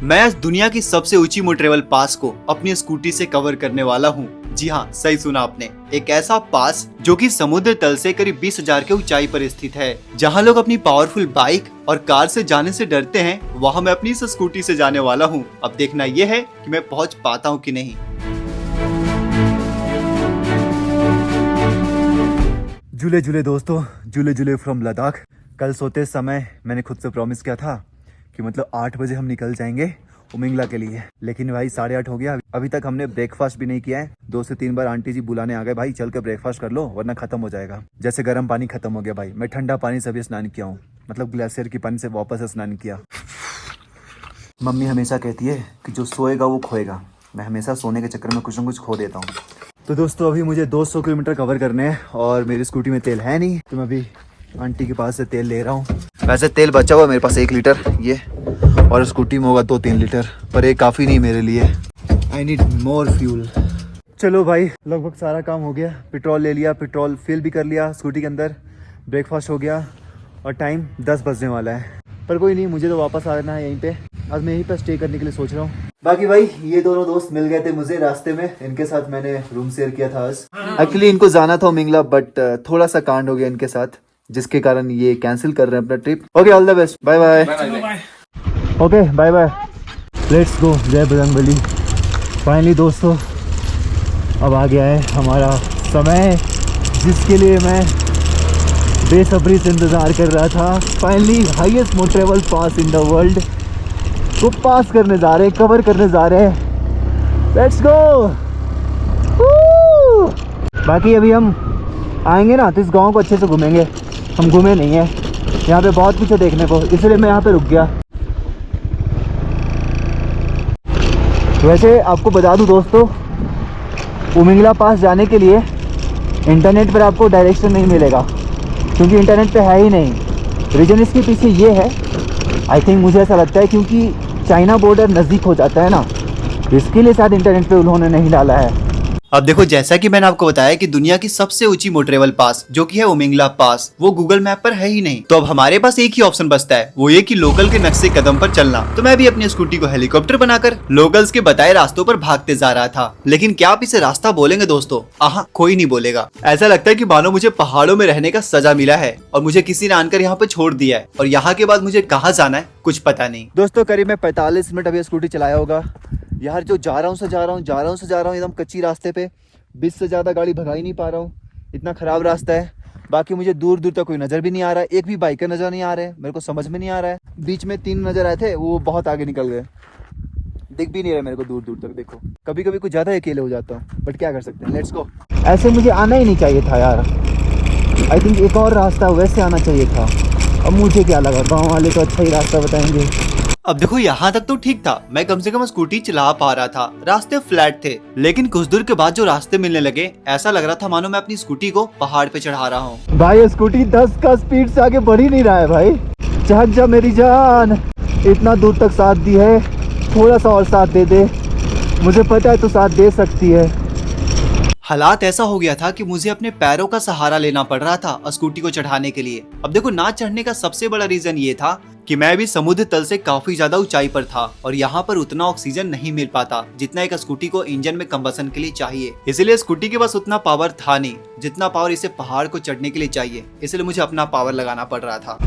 मैं आज दुनिया की सबसे ऊंची मोटरेबल पास को अपनी स्कूटी से कवर करने वाला हूँ। जी हाँ, सही सुना आपने, एक ऐसा पास जो कि समुद्र तल से करीब 20,000 के ऊंचाई पर स्थित है। जहाँ लोग अपनी पावरफुल बाइक और कार से जाने से डरते हैं, वहाँ मैं अपनी इस स्कूटी से जाने वाला हूँ। अब देखना ये है कि मैं पहुँच पाता हूँ कि नहीं। झूले झूले दोस्तों, झूले झूले फ्रॉम लद्दाख। कल सोते समय मैंने खुद से प्रॉमिस किया था कि मतलब 8 बजे हम निकल जाएंगे उमिंगला के लिए, लेकिन भाई 8:30 हो गया। अभी तक हमने ब्रेकफास्ट भी नहीं किया है। 2 से 3 बार आंटी जी बुलाने आ गए, भाई चल के ब्रेकफास्ट कर लो वरना खत्म हो जाएगा। जैसे गर्म पानी खत्म हो गया भाई, मैं ठंडा पानी से भी स्नान किया हूँ, मतलब ग्लेशियर की पानी से वापस स्नान किया। मम्मी हमेशा कहती है कि जो सोएगा वो खोएगा। मैं हमेशा सोने के चक्कर में कुछ न कुछ खो देता हूँ। तो दोस्तों अभी मुझे 200 किलोमीटर कवर करने हैं और मेरी स्कूटी में तेल है नहीं, तो मैं अभी आंटी के पास से तेल ले रहा हूँ। वैसे तेल बचा हुआ मेरे पास 1 लीटर ये, और स्कूटी में होगा 2-3 लीटर, पर ये काफ़ी नहीं मेरे लिए। I need more fuel. चलो भाई, लगभग सारा काम हो गया। पेट्रोल ले लिया, पेट्रोल फिल भी कर लिया स्कूटी के अंदर, ब्रेकफास्ट हो गया और टाइम 10 बजने वाला है। पर कोई नहीं, मुझे तो वापस आना है यहीं पे। आज मैं यहीं पर स्टे करने के लिए सोच रहा हूँ। बाकी भाई ये दोनों दोस्त मिल गए थे मुझे रास्ते में, इनके साथ मैंने रूम शेयर किया था आज। एक्चुअली इनको जाना था उमिंगला, बट थोड़ा सा कांड हो गया इनके साथ, जिसके कारण ये कैंसिल कर रहे हैं अपना trip. Okay, all the best, bye bye. Okay bye bye, let's go. जय बजरंगबली। फाइनली दोस्तों अब आ गया है हमारा समय, जिसके लिए मैं बेसब्री से इंतज़ार कर रहा था। Finally highest motorable pass in the world को पास करने जा रहे हैं, कवर करने जा रहे हैं। Let's go. बाकी अभी हम आएंगे ना तो इस गांव को अच्छे से घूमेंगे। हम घूमे नहीं है, यहाँ पे बहुत कुछ है देखने को, इसलिए मैं यहाँ पे रुक गया। वैसे आपको बता दूं दोस्तों, उमिंगला पास जाने के लिए इंटरनेट पर आपको डायरेक्शन नहीं मिलेगा, क्योंकि इंटरनेट पे है ही नहीं। रीज़न इसके पीछे ये है, आई थिंक मुझे ऐसा लगता है क्योंकि चाइना बॉर्डर नज़दीक हो जाता है ना, इसके लिए शायद इंटरनेट पे उन्होंने नहीं डाला है। अब देखो, जैसा कि मैंने आपको बताया कि दुनिया की सबसे ऊंची मोटरेबल पास जो कि है उमिंगला पास, वो गूगल मैप पर है ही नहीं। तो अब हमारे पास एक ही ऑप्शन बचता है, वो ये कि लोकल के नक्शे कदम पर चलना। तो मैं भी अपनी स्कूटी को हेलीकॉप्टर बनाकर लोकल्स के बताए रास्तों पर भागते जा रहा था। लेकिन क्या आप इसे रास्ता बोलेंगे दोस्तों? आहा, कोई नहीं बोलेगा। ऐसा लगता है कि मानो मुझे पहाड़ों में रहने का सजा मिला है और मुझे किसी ने आकर यहाँ पे छोड़ दिया है, और यहाँ के बाद मुझे कहाँ जाना है कुछ पता नहीं। दोस्तों करीब मैं 45 मिनट अभी स्कूटी चलाया होगा। यार जो जा रहा हूँ एकदम कच्ची रास्ते पे, 20 से ज़्यादा गाड़ी भगा ही नहीं पा रहा हूँ, इतना ख़राब रास्ता है। बाकी मुझे दूर दूर तक कोई नज़र भी नहीं आ रहा है, एक भी बाइकर नज़र नहीं आ रहे, मेरे को समझ में नहीं आ रहा है। बीच में 3 नज़र आए थे, वो बहुत आगे निकल गए, दिख भी नहीं रहे मेरे को दूर दूर तक। देखो कभी कभी कुछ ज़्यादा अकेले हो जाता हूँ, बट क्या कर सकते हैं, लेट्स गो। ऐसे मुझे आना ही नहीं चाहिए था यार, आई थिंक एक और रास्ता वैसे आना चाहिए था। अब मुझे क्या लगा, गाँव वाले तो अच्छा ही रास्ता बताएंगे। अब देखो यहाँ तक तो ठीक था, मैं कम से कम स्कूटी चला पा रहा था, रास्ते फ्लैट थे। लेकिन कुछ दूर के बाद जो रास्ते मिलने लगे, ऐसा लग रहा था मानो मैं अपनी स्कूटी को पहाड़ पे चढ़ा रहा हूँ। भाई स्कूटी 10 का स्पीड से आगे बढ़ ही नहीं रहा है भाई। चढ़ जा मेरी जान, इतना दूर तक साथ दी है, थोड़ा सा और साथ दे दे, मुझे पता है तू साथ दे सकती है। हालात ऐसा हो गया था कि मुझे अपने पैरों का सहारा लेना पड़ रहा था स्कूटी को चढ़ाने के लिए। अब देखो, ना चढ़ने का सबसे बड़ा रीजन ये था कि मैं भी समुद्र तल से काफी ज्यादा ऊंचाई पर था और यहाँ पर उतना ऑक्सीजन नहीं मिल पाता जितना एक स्कूटी को इंजन में कंबसन के लिए चाहिए। इसलिए स्कूटी के पास उतना पावर था नहीं जितना पावर इसे पहाड़ को चढ़ने के लिए चाहिए, इसलिए मुझे अपना पावर लगाना पड़ रहा था।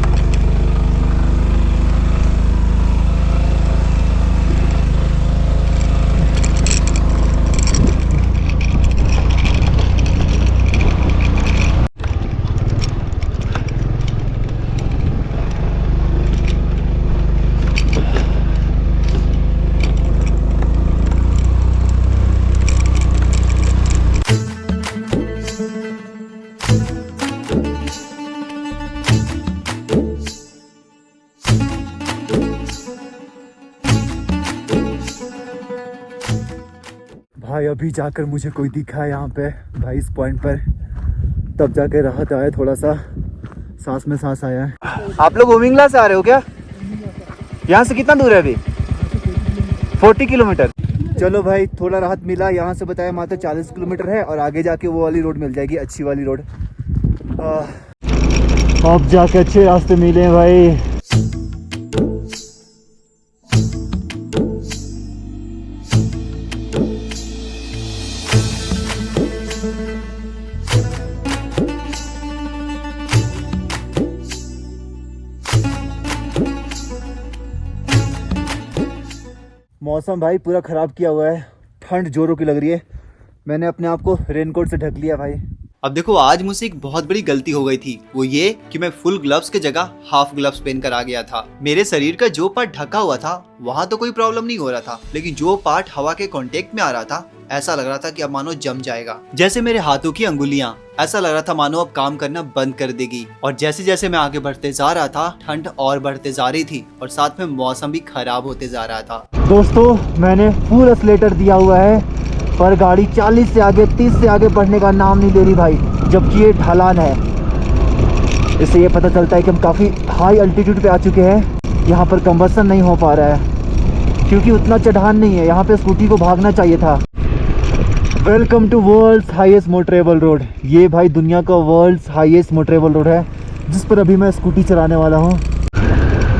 भाई अभी जाकर मुझे कोई दिखा है यहाँ पे भाई, इस पॉइंट पर, तब जाके राहत आया, थोड़ा सा सांस में सांस आया है। आप लोग उमिंगला से आ रहे हो क्या? यहाँ से कितना दूर है अभी? 40 किलोमीटर। चलो भाई, थोड़ा राहत मिला। यहाँ से बताया मात्र 40 किलोमीटर है और आगे जाके वो वाली रोड मिल जाएगी, अच्छी वाली रोड। अब जाके अच्छे रास्ते मिले भाई। मौसम भाई पूरा ख़राब किया हुआ है, ठंड जोरों की लग रही है। मैंने अपने आप को रेनकोट से ढक लिया भाई। अब देखो, आज मुझसे एक बहुत बड़ी गलती हो गई थी। वो ये कि मैं फुल ग्लव्स के जगह हाफ ग्लव्स पहनकर आ गया था। मेरे शरीर का जो पार्ट ढका हुआ था वहाँ तो कोई प्रॉब्लम नहीं हो रहा था, लेकिन जो पार्ट हवा के कांटेक्ट में आ रहा था, ऐसा लग रहा था कि अब मानो जम जाएगा। जैसे मेरे हाथों की अंगुलियां, ऐसा लग रहा था मानो अब काम करना बंद कर देगी। और जैसे जैसे मैं आगे बढ़ते जा रहा था, ठंड और बढ़ते जा रही थी और साथ में मौसम भी खराब होते जा रहा था। दोस्तों, मैंने फुल एक्सीलेटर दिया हुआ है, पर गाड़ी 40 से आगे 30 से आगे बढ़ने का नाम नहीं ले रही भाई, जबकि ये ढलान है। इससे ये पता चलता है कि हम काफ़ी हाई अल्टीट्यूड पे आ चुके हैं। यहाँ पर कंबसन नहीं हो पा रहा है क्योंकि उतना चढ़ान नहीं है। यहाँ पे स्कूटी को भागना चाहिए था। Welcome to world's highest motorable road. ये भाई दुनिया का वर्ल्ड्स हाईएस्ट मोटरेबल रोड है, जिस पर अभी मैं स्कूटी चलाने वाला हूँ।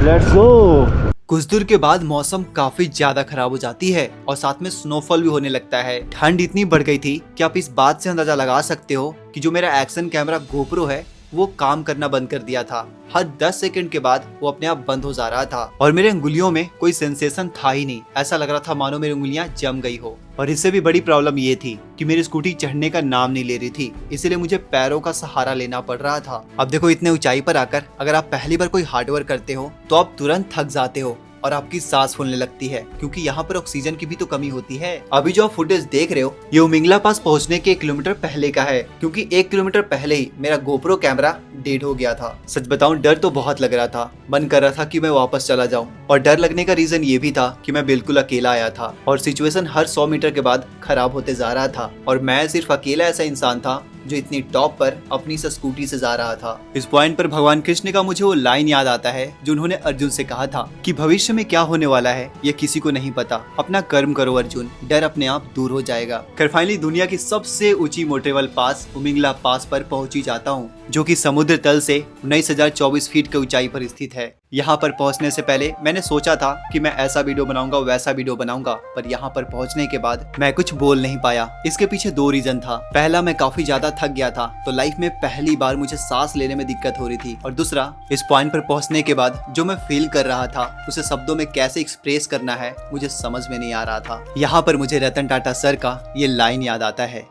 Let's go. कुछ दूर के बाद मौसम काफी ज्यादा खराब हो जाती है और साथ में स्नोफॉल भी होने लगता है। ठंड इतनी बढ़ गई थी कि आप इस बात से अंदाजा लगा सकते हो कि जो मेरा एक्शन कैमरा गोप्रो है वो काम करना बंद कर दिया था। हर 10 सेकंड के बाद वो अपने आप बंद हो जा रहा था और मेरे अंगुलियों में कोई सेंसेशन था ही नहीं। ऐसा लग रहा था मानो मेरी उंगलियां जम गई हो। और इससे भी बड़ी प्रॉब्लम ये थी कि मेरी स्कूटी चढ़ने का नाम नहीं ले रही थी, इसलिए मुझे पैरों का सहारा लेना पड़ रहा था। अब देखो, इतने ऊंचाई पर आकर अगर आप पहली बार कोई हार्डवर्क करते हो तो आप तुरंत थक जाते हो और आपकी सांस फूलने लगती है, क्योंकि यहाँ पर ऑक्सीजन की भी तो कमी होती है। अभी जो आप फुटेज देख रहे हो ये उमिंगला पास पहुँचने के 1 किलोमीटर पहले का है, क्योंकि 1 किलोमीटर पहले ही मेरा गोप्रो कैमरा डेड हो गया था। सच बताऊं, डर तो बहुत लग रहा था, मन कर रहा था कि मैं वापस चला जाऊं। और डर लगने का रीजन ये भी था कि मैं बिल्कुल अकेला आया था और सिचुएशन हर 100 मीटर के बाद खराब होते जा रहा था और मैं सिर्फ अकेला ऐसा इंसान था जो इतनी टॉप पर अपनी स्कूटी से जा रहा था। इस पॉइंट पर भगवान कृष्ण का मुझे वो लाइन याद आता है जो उन्होंने अर्जुन से कहा था कि भविष्य में क्या होने वाला है ये किसी को नहीं पता, अपना कर्म करो अर्जुन, डर अपने आप दूर हो जाएगा। खैर फाइनली दुनिया की सबसे ऊंची मोटरेबल पास उमिंगला पास पर पहुंच ही जाता हूँ, जो कि समुद्र तल से 19,024 फीट की ऊंचाई पर स्थित है। यहाँ पर पहुँचने से पहले मैंने सोचा था कि मैं ऐसा वीडियो बनाऊंगा, वैसा वीडियो बनाऊंगा, पर यहाँ पर पहुँचने के बाद मैं कुछ बोल नहीं पाया। इसके पीछे 2 रीजन था। पहला, मैं काफी ज्यादा थक गया था, तो लाइफ में पहली बार मुझे सांस लेने में दिक्कत हो रही थी। और दूसरा, इस पॉइंट पर पहुँचने के बाद जो मैं फील कर रहा था उसे शब्दों में कैसे एक्सप्रेस करना है मुझे समझ में नहीं आ रहा था। यहाँ पर मुझे रतन टाटा सर का ये लाइन याद आता है,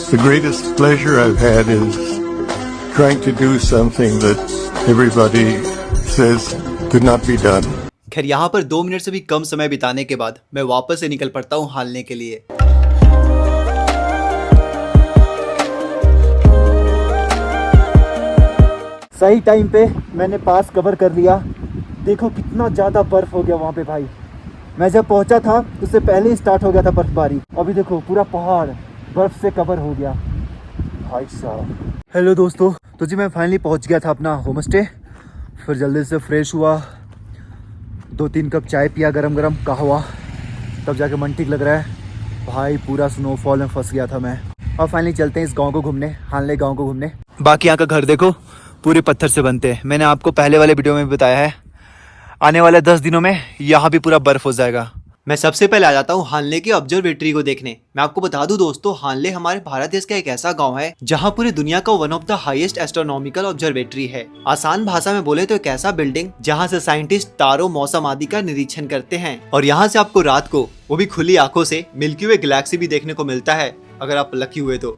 The greatest pleasure I've had is trying to do something that everybody says could not be done. खैर यहाँ पर 2 मिनट से भी कम समय बिताने के बाद मैं वापस से निकल पड़ता हूँ हालने के लिए। सही टाइम पे मैंने पास कवर कर लिया। देखो कितना ज़्यादा बर्फ़ हो गया वहाँ पे भाई। मैं जब पहुँचा था उससे पहले ही स्टार्ट हो गया था बर्फबारी। अभी देखो पूरा पहाड़ बर्फ़ से कवर हो गया भाई साहब। हेलो दोस्तों, तो जी मैं फाइनली पहुँच गया था अपना होम स्टे। फिर जल्दी से फ्रेश हुआ, 2-3 कप चाय पिया, गरम गरम कहवा, तब जाके मन ठीक लग रहा है भाई। पूरा स्नोफॉल में फंस गया था मैं। अब फाइनली चलते हैं इस गांव को घूमने, हानले गांव को घूमने। बाकी यहाँ का घर देखो पूरे पत्थर से बनते हैं। मैंने आपको पहले वाले वीडियो में भी बताया है, आने वाले 10 दिनों में यहाँ भी पूरा बर्फ हो जाएगा। मैं सबसे पहले आ जाता हूँ हानले की ऑब्जर्वेटरी को देखने। मैं आपको बता दूं दोस्तों, हानले हमारे भारत देश का एक ऐसा गांव है जहां पूरी दुनिया का one of the highest astronomical observatory है। आसान भाषा में बोले तो एक ऐसा बिल्डिंग जहां से साइंटिस्ट तारों, मौसम आदि का निरीक्षण करते हैं। और यहाँ से आपको रात को वो भी खुली आंखों से मिल्की वे गैलेक्सी भी देखने को मिलता है, अगर आप लकी हुए तो।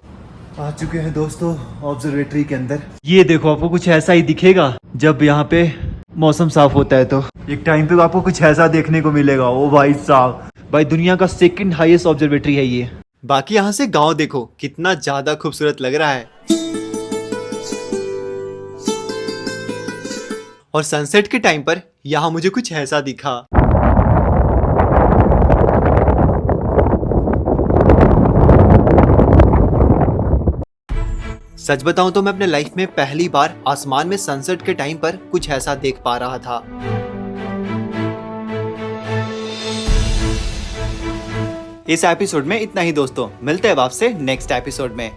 आ चुके हैं दोस्तों ऑब्जर्वेटरी के अंदर। ये देखो आपको कुछ ऐसा ही दिखेगा जब यहाँ पे मौसम साफ होता है, तो एक टाइम पे आपको कुछ ऐसा देखने को मिलेगा। ओ भाई साहब, भाई दुनिया का 2nd हाईएस्ट ऑब्जर्वेटरी है ये। बाकी यहाँ से गांव देखो कितना ज्यादा खूबसूरत लग रहा है। और सनसेट के टाइम पर यहाँ मुझे कुछ ऐसा दिखा। सच बताऊं तो मैं अपने लाइफ में पहली बार आसमान में सनसेट के टाइम पर कुछ ऐसा देख पा रहा था। इस एपिसोड में इतना ही दोस्तों, मिलते हैं आपसे नेक्स्ट एपिसोड में।